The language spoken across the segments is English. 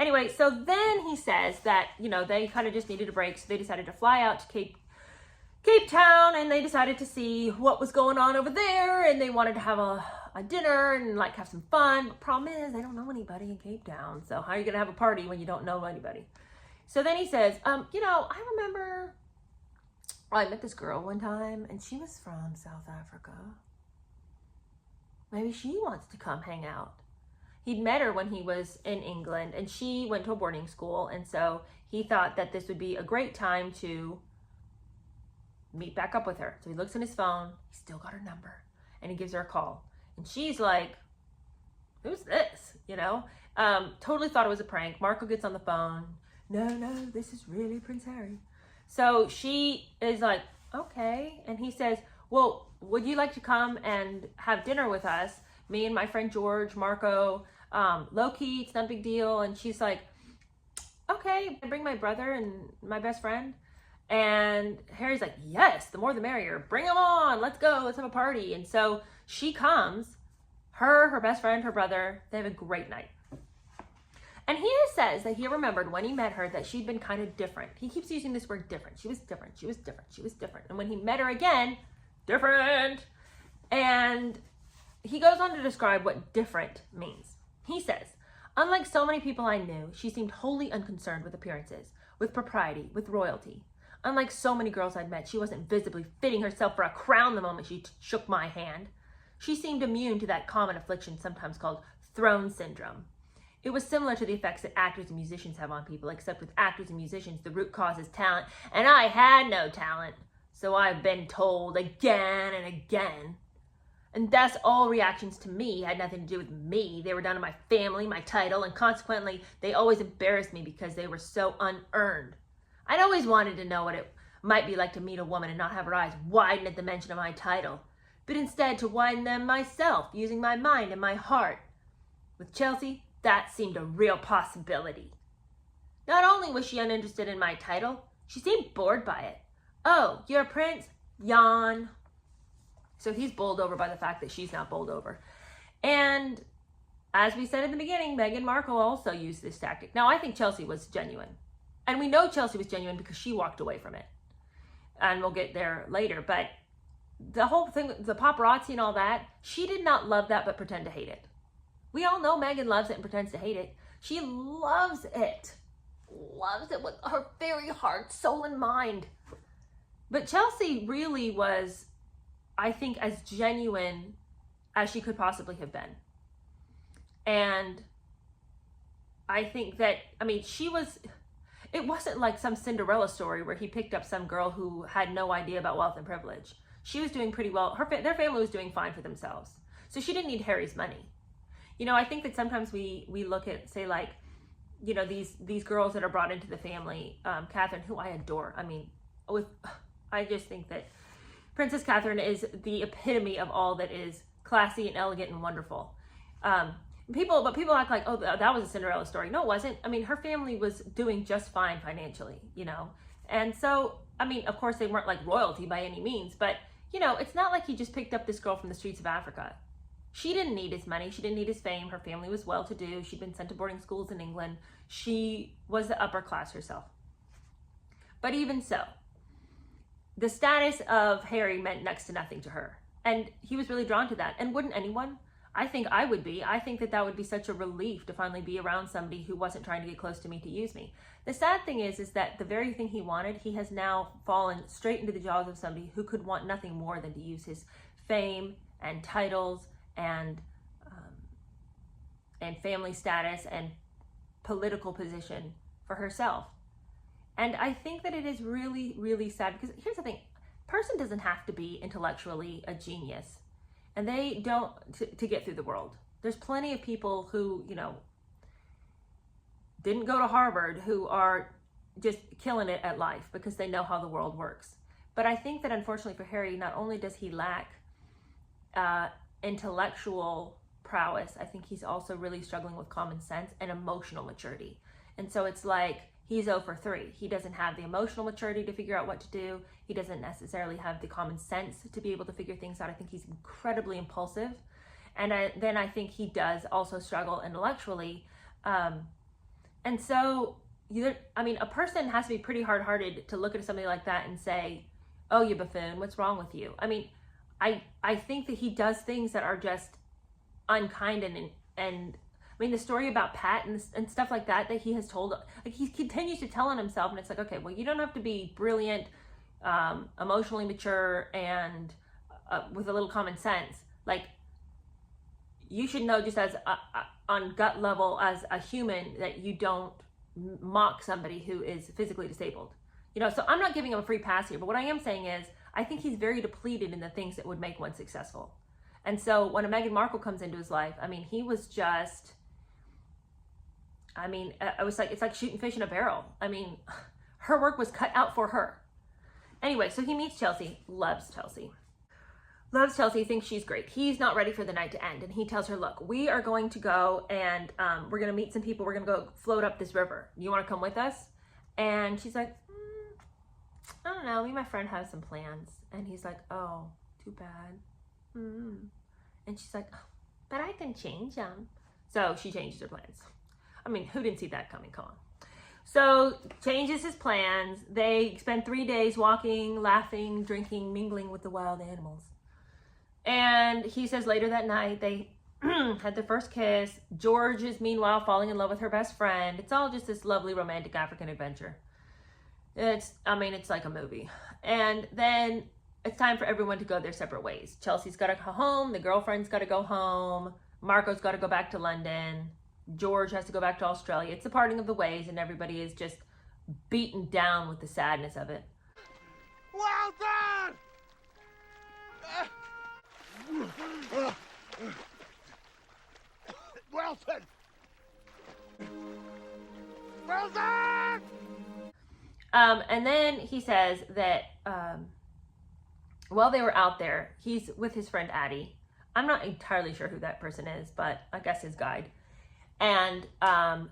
Anyway, so then he says that, they kind of just needed a break. So they decided to fly out to Cape Town, and they decided to see what was going on over there, and they wanted to have a dinner and like have some fun. But problem is, they don't know anybody in Cape Town. So how are you going to have a party when you don't know anybody? So then he says, I remember I met this girl one time, and she was from South Africa. Maybe she wants to come hang out. He'd met her when he was in England, and she went to a boarding school, and so he thought that this would be a great time to meet back up with her. So he looks on his phone, he's still got her number, and he gives her a call. And she's like, who's this? Totally thought it was a prank. Marco gets on the phone. No, this is really Prince Harry. So she is like, okay. And he says, well, would you like to come and have dinner with us? Me and my friend George, Marco, low-key, it's not a big deal. And she's like, okay, I bring my brother and my best friend. And Harry's like, yes, the more the merrier. Bring them on. Let's go. Let's have a party. And so she comes, her best friend, her brother. They have a great night. And he says that he remembered when he met her that she'd been kind of different. He keeps using this word different. She was different. She was different. She was different. And when he met her again, different. And he goes on to describe what different means. He says, unlike so many people I knew, she seemed wholly unconcerned with appearances, with propriety, with royalty. Unlike so many girls I'd met, she wasn't visibly fitting herself for a crown the moment she shook my hand. She seemed immune to that common affliction sometimes called throne syndrome. It was similar to the effects that actors and musicians have on people, except with actors and musicians, the root cause is talent, and I had no talent. So I've been told again and again. And thus all reactions to me had nothing to do with me. They were done to my family, my title, and consequently, they always embarrassed me because they were so unearned. I'd always wanted to know what it might be like to meet a woman and not have her eyes widen at the mention of my title, but instead to widen them myself, using my mind and my heart. With Chelsea, that seemed a real possibility. Not only was she uninterested in my title, she seemed bored by it. Oh, you're a prince? Yawn. So he's bowled over by the fact that she's not bowled over. And as we said in the beginning, Meghan Markle also used this tactic. Now, I think Chelsea was genuine. And we know Chelsea was genuine because she walked away from it. And we'll get there later. But the whole thing, the paparazzi and all that, she did not love that but pretend to hate it. We all know Meghan loves it and pretends to hate it. She loves it. Loves it with her very heart, soul, and mind. But Chelsea really was, I think, as genuine as she could possibly have been. And I think that, it wasn't like some Cinderella story where he picked up some girl who had no idea about wealth and privilege. She was doing pretty well. Their family was doing fine for themselves. So she didn't need Harry's money. I think that sometimes we look at, say, like, these girls that are brought into the family. Catherine, who I adore. I just think that Princess Catherine is the epitome of all that is classy and elegant and wonderful. People act like, oh, that was a Cinderella story. No, it wasn't. Her family was doing just fine financially, And so, of course, they weren't like royalty by any means, but, it's not like he just picked up this girl from the streets of Africa. She didn't need his money. She didn't need his fame. Her family was well-to-do. She'd been sent to boarding schools in England. She was the upper class herself. But even so, the status of Harry meant next to nothing to her. And he was really drawn to that. And wouldn't anyone? I think I would be. I think that would be such a relief to finally be around somebody who wasn't trying to get close to me to use me. The sad thing is that the very thing he wanted, he has now fallen straight into the jaws of somebody who could want nothing more than to use his fame and titles and family status and political position for herself. And I think that it is really, really sad because here's the thing. A person doesn't have to be intellectually a genius. And they don't to get through the world. There's plenty of people who, didn't go to Harvard who are just killing it at life because they know how the world works. But I think that unfortunately for Harry, not only does he lack intellectual prowess, I think he's also really struggling with common sense and emotional maturity. And so it's like he's 0 for 3. He doesn't have the emotional maturity to figure out what to do. He doesn't necessarily have the common sense to be able to figure things out. I think he's incredibly impulsive. And then I think he does also struggle intellectually And so, a person has to be pretty hard-hearted to look at somebody like that and say, oh, you buffoon, what's wrong with you? I think that he does things that are just unkind and the story about Pat and stuff like that he has told, like, he continues to tell on himself, and it's like, okay, well, you don't have to be brilliant, emotionally mature, and with a little common sense. Like, you should know just as on gut level as a human that you don't mock somebody who is physically disabled. So I'm not giving him a free pass here, but what I am saying is I think he's very depleted in the things that would make one successful. And so when a Meghan Markle comes into his life, he was just, it's like shooting fish in a barrel. Her work was cut out for her. Anyway, so he meets Chelsea, loves Chelsea, thinks she's great. He's not ready for the night to end. And he tells her, look, we are going to go and we're going to meet some people. We're going to go float up this river. You want to come with us? And she's like, I don't know. Me and my friend have some plans. And he's like, oh, too bad. And she's like, oh, but I can change them. So she changes her plans. Who didn't see that coming? Come on. So changes his plans. They spend 3 days walking, laughing, drinking, mingling with the wild animals. And he says later that night they had their first kiss. George is meanwhile falling in love with her best friend. It's all just this lovely romantic African adventure. It's like a movie. And then it's time for everyone to go their separate ways. Chelsea's got to go home. The girlfriend's got to go home. Marco's got to go back to London. George has to go back to Australia. It's the parting of the ways, and everybody is just beaten down with the sadness of it. Well done! Well done! Well done! And then he says that while they were out there, he's with his friend Addie. I'm not entirely sure who that person is, but I guess his guide. And I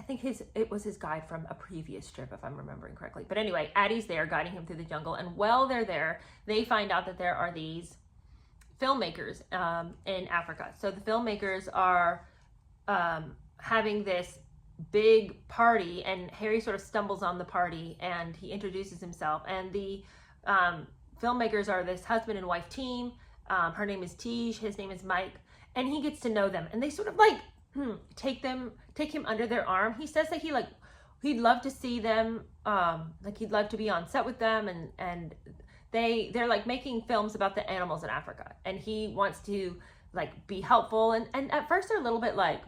think it was his guide from a previous trip, if I'm remembering correctly. But anyway, Addie's there guiding him through the jungle. And while they're there, they find out that there are these filmmakers in Africa. So the filmmakers are having this big party, and Harry sort of stumbles on the party and he introduces himself. And the filmmakers are this husband and wife team. Her name is Tej, his name is Mike, and he gets to know them. And they sort of like take him under their arm. He says that he'd love to see them, like he'd love to be on set with them, and they're like making films about the animals in Africa, and he wants to like be helpful. And at first they're a little bit like,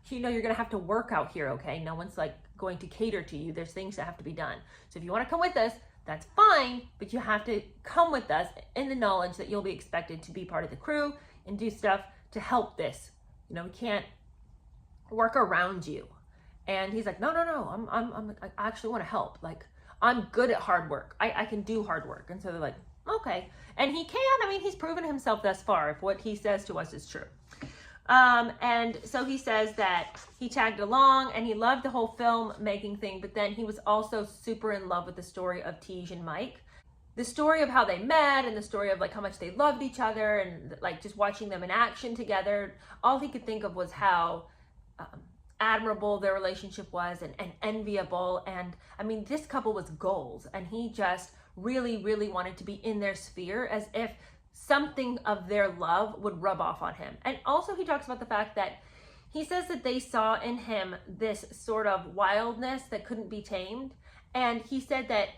you're gonna have to work out here, okay? No one's like going to cater to you. There's things that have to be done. So if you want to come with us, that's fine, but you have to come with us in the knowledge that you'll be expected to be part of the crew and do stuff to help this. We can't work around you. And he's like, no, I actually want to help. Like, I'm good at hard work. I can do hard work. And so they're like, okay. And he can. He's proven himself thus far, if what he says to us is true. And so he says that he tagged along and he loved the whole film making thing, but then he was also super in love with the story of Tej and Mike. The story of how they met and the story of like how much they loved each other and like just watching them in action together. All he could think of was how admirable their relationship was and enviable. And this couple was goals, and he just really, really wanted to be in their sphere, as if something of their love would rub off on him. And also he talks about the fact that he says that they saw in him this sort of wildness that couldn't be tamed. And he said that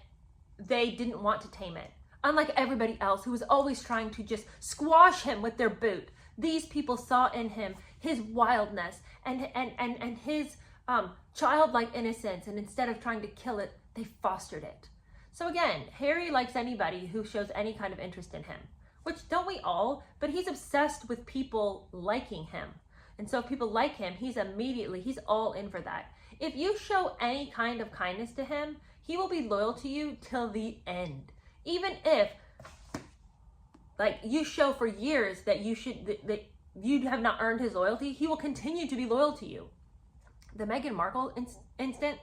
they didn't want to tame it. Unlike everybody else who was always trying to just squash him with their boot, these people saw in him his wildness and his childlike innocence, and instead of trying to kill it, they fostered it. So again, Harry likes anybody who shows any kind of interest in him, which don't we all? But he's obsessed with people liking him. And so if people like him, he's all in for that. If you show any kind of kindness to him, he will be loyal to you till the end. Even if like you show for years that you have not earned his loyalty, he will continue to be loyal to you. The Meghan Markle instant,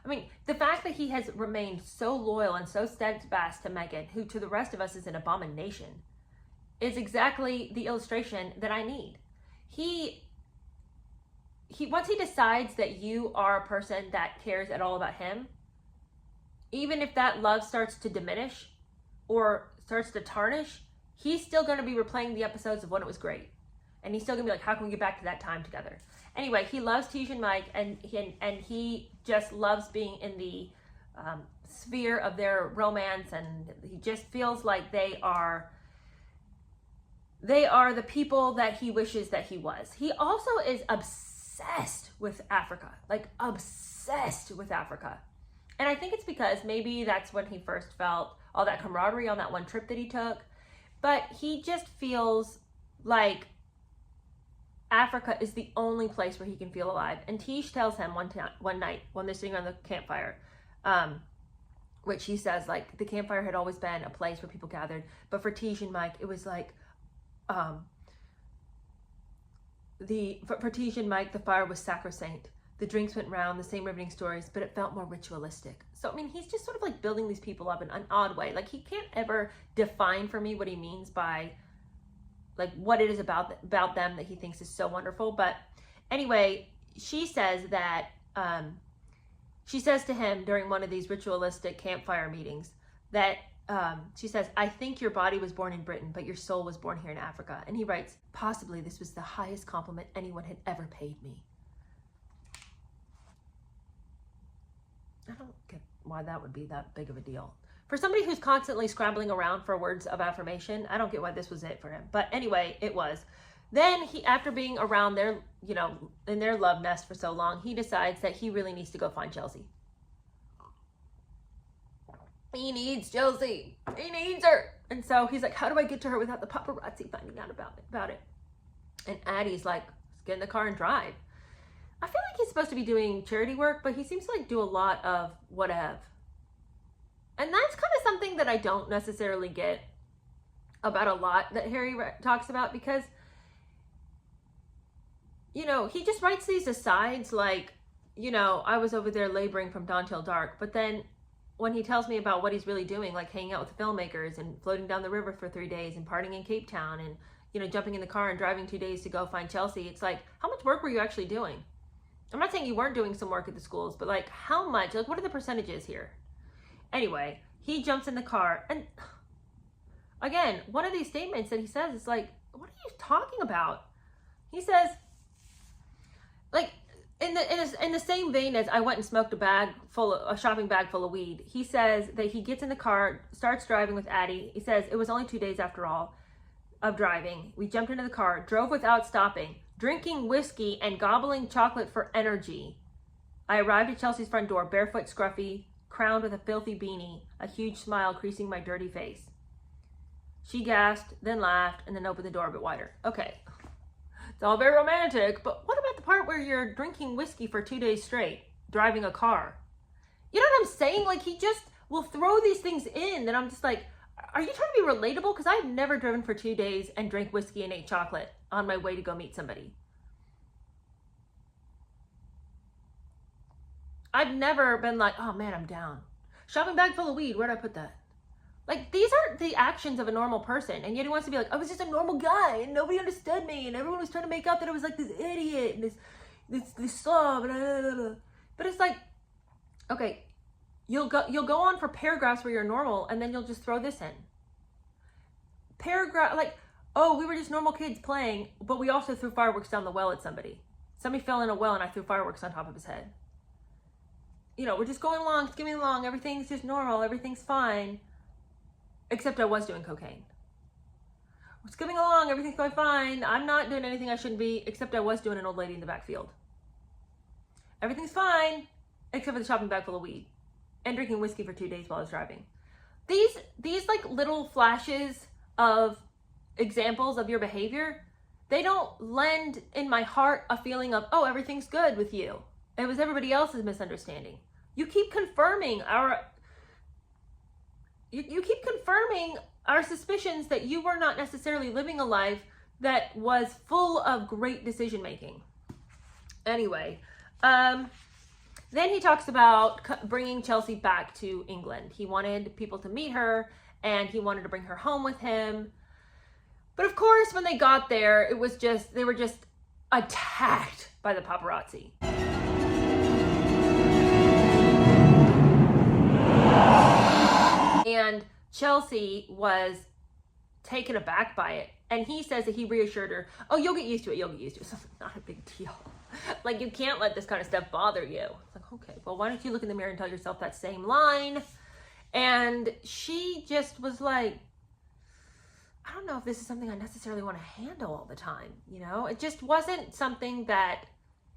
the fact that he has remained so loyal and so steadfast to Meghan, who to the rest of us is an abomination, is exactly the illustration that I need. He once he decides that you are a person that cares at all about him, even if that love starts to diminish or starts to tarnish, he's still going to be replaying the episodes of when it was great. And he's still going to be like, how can we get back to that time together? Anyway, he loves Tish and Mike, and he just loves being in the sphere of their romance, and he just feels like they are the people that he wishes that he was. He also is obsessed with Africa, like obsessed with Africa. And I think it's because maybe that's when he first felt all that camaraderie on that one trip that he took. But he just feels like Africa is the only place where he can feel alive. And Tish tells him one night when they're sitting around the campfire, which he says, like, the campfire had always been a place where people gathered. But for Tish and Mike, it was like, for Tish and Mike, the fire was sacrosanct. The drinks went round, the same riveting stories, but it felt more ritualistic. So, I mean, he's just sort of like building these people up in an odd way. Like, he can't ever define for me what he means by, like, what it is about them that he thinks is so wonderful. But anyway, she says that, she says to him during one of these ritualistic campfire meetings that, she says, I think your body was born in Britain, but your soul was born here in Africa. And he writes, possibly this was the highest compliment anyone had ever paid me. I don't get why that would be that big of a deal. For somebody who's constantly scrambling around for words of affirmation, I don't get why this was it for him. But anyway, it was. Then he, after being around their, you know, in their love nest for so long, he decides that he really needs to go find Chelsea. He needs Chelsea. He needs her. And so he's like, how do I get to her without the paparazzi finding out about it? And Addie's like, let's get in the car and drive. I feel like he's supposed to be doing charity work, but he seems to like do a lot of whatever. And that's kind of something that I don't necessarily get about a lot that Harry talks about, because, you know, he just writes these asides like, you know, I was over there laboring from dawn till dark. But then when he tells me about what he's really doing, like hanging out with the filmmakers and floating down the river for 3 days and partying in Cape Town and, you know, jumping in the car and driving 2 days to go find Chelsea, it's like, how much work were you actually doing? I'm not saying you weren't doing some work at the schools, but like how much, like what are the percentages here? Anyway, he jumps in the car, and again, one of these statements that he says is like, what are you talking about? He says, like, in the same vein as I went and smoked a shopping bag full of weed, he says that he gets in the car, starts driving with Addie. He says, it was only 2 days after all of driving. We jumped into the car, drove without stopping, drinking whiskey and gobbling chocolate for energy. I arrived at Chelsea's front door, barefoot, scruffy, crowned with a filthy beanie, a huge smile creasing my dirty face. She gasped, then laughed, and then opened the door a bit wider. Okay, it's all very romantic, but what about the part where you're drinking whiskey for 2 days straight, driving a car? You know what I'm saying? Like, he just will throw these things in that I'm just like, are you trying to be relatable? Because I've never driven for 2 days and drank whiskey and ate chocolate on my way to go meet somebody. I've never been like, oh man, I'm down. Shopping bag full of weed, where'd I put that? Like, these aren't the actions of a normal person. And yet he wants to be like, I was just a normal guy and nobody understood me and everyone was trying to make out that I was like this idiot and this slob. But it's like, okay, you'll go on for paragraphs where you're normal, and then you'll just throw this in. Paragraph, like, oh, we were just normal kids playing, but we also threw fireworks down the well at somebody. Somebody fell in a well and I threw fireworks on top of his head. You know, we're just going along, skimming along, everything's just normal, everything's fine. Except I was doing cocaine. We're skimming along, everything's going fine. I'm not doing anything I shouldn't be, except I was doing an old lady in the backfield. Everything's fine, except for the shopping bag full of weed. And drinking whiskey for 2 days while I was driving. These like little flashes of examples of your behavior, they don't lend in my heart a feeling of, oh, everything's good with you. It was everybody else's misunderstanding. You keep confirming our suspicions that you were not necessarily living a life that was full of great decision making. Anyway, then he talks about bringing Chelsea back to England. He wanted people to meet her and he wanted to bring her home with him. But of course, when they got there, they were just attacked by the paparazzi. And Chelsea was taken aback by it. And he says that he reassured her, oh, you'll get used to it. You'll get used to it. So it's not a big deal. Like, you can't let this kind of stuff bother you. It's like, okay, well, why don't you look in the mirror and tell yourself that same line? And she just was like, I don't know if this is something I necessarily want to handle all the time. You know, it just wasn't something that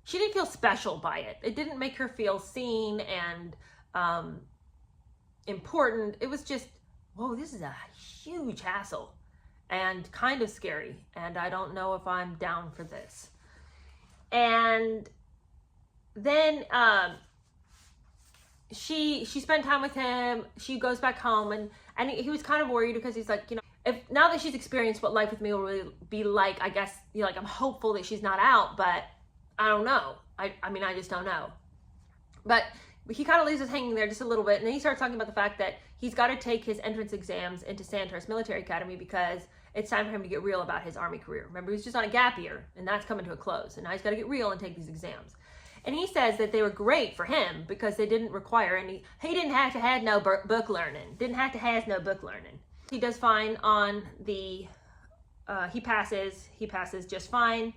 she didn't feel special by it. It didn't make her feel seen and important. It was just, whoa, this is a huge hassle and kind of scary. And I don't know if I'm down for this. And then she spent time with him. She goes back home, and he was kind of worried because he's like, you know, if now that she's experienced what life with me will really be like, I guess, you know, like, I'm hopeful that she's not out, but I don't know. I mean, I just don't know. But he kind of leaves us hanging there just a little bit. And then he starts talking about the fact that he's got to take his entrance exams into Sandhurst Military Academy because it's time for him to get real about his Army career. Remember, he was just on a gap year, and that's coming to a close. And now he's got to get real and take these exams. And he says that they were great for him because they didn't require any, he didn't have to have no book learning. Didn't have to have no book learning. He does fine on the, he passes just fine.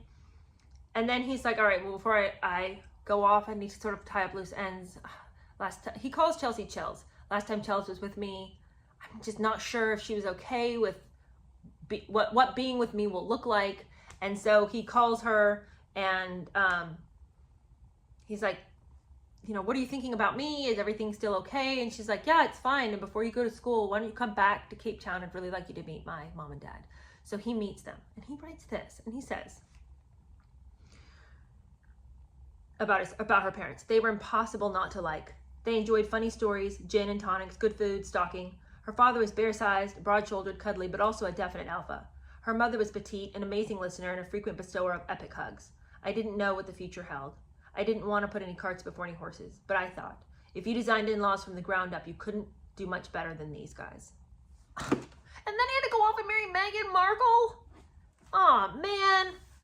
And then he's like, all right, well, before I go off, I need to sort of tie up loose ends. He calls Chelsea Chels. Last time Chels was with me, I'm just not sure if she was okay with what being with me will look like. And so he calls her and he's like, you know, what are you thinking about me? Is everything still okay? And she's like, yeah, it's fine. And before you go to school, why don't you come back to Cape Town? I'd really like you to meet my mom and dad. So he meets them and he writes this and he says about her parents. They were impossible not to like. They enjoyed funny stories, gin and tonics, good food, stalking. Her father was bear-sized, broad-shouldered, cuddly, but also a definite alpha. Her mother was petite, an amazing listener, and a frequent bestower of epic hugs. I didn't know what the future held. I didn't want to put any carts before any horses, but I thought, if you designed in-laws from the ground up, you couldn't do much better than these guys. And then he had to go off and marry Meghan Markle? Aw, man.